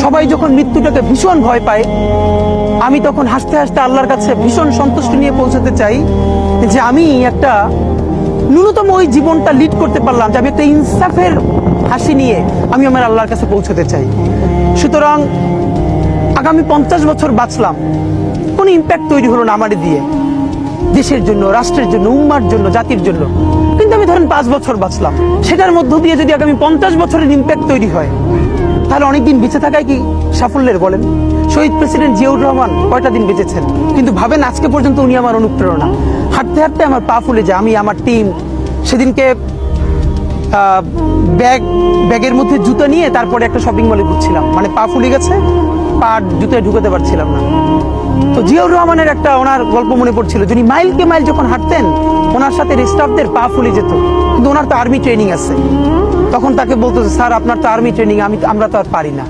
সবাই যখন মৃত্যুটাকে ভীষণ ভয় পায়, আমি তখন হাসতে হাসতে আল্লাহর কাছে ভীষণ সন্তুষ্টি নিয়ে পৌঁছাতে চাই যে আমি একটা ন্যূনতম ওই জীবনটা লিড করতে পারলাম, যে আমি একটা ইনসাফের হাসি নিয়ে আমি আমার আল্লাহর কাছে পৌঁছাতে চাই। সুতরাং আগামী 50 বছর বাঁচলাম, কোনো ইম্প্যাক্ট তৈরি হলো না আমারে দিয়ে, দেশের জন্য, রাষ্ট্রের জন্য, উম্মার জন্য, জাতির জন্য। কিন্তু আমি ধরেন 5 বছর বাঁচলাম, সেটার মধ্য দিয়ে যদি আগামী 50 বছরের ইম্প্যাক্ট তৈরি হয়, তাহলে অনেকদিন বেঁচে থাকায় কি সাফল্যের বলেন? শহীদ প্রেসিডেন্ট জিয়াউর রহমান কয়টা দিন বেঁচেছেন, কিন্তু ভাবেন আজকে পর্যন্ত উনি আমার অনুপ্রেরণা। হাঁটতে হাঁটতে আমার পা ফুলে যায়। আমি আমার টিম সেদিনকে ব্যাগের মধ্যে জুতো নিয়ে তারপরে একটা শপিং মলে ঘুরছিলাম, মানে পা ফুলে গেছে, পা জুতোয় ঢুকাতে পারছিলাম না। তো জিয়াউর রহমানের একটা ওনার গল্প মনে পড়ছিল, যিনি মাইলকে মাইল যখন হাঁটতেন ওনার সাথে স্টাফদের পা ফুলে যেত, কিন্তু ওনার তো আর্মি ট্রেনিং আছে। তখন তাকে বলতো, স্যার আপনার তো আর্মি ট্রেনিং, আমরা তো আর পারি না।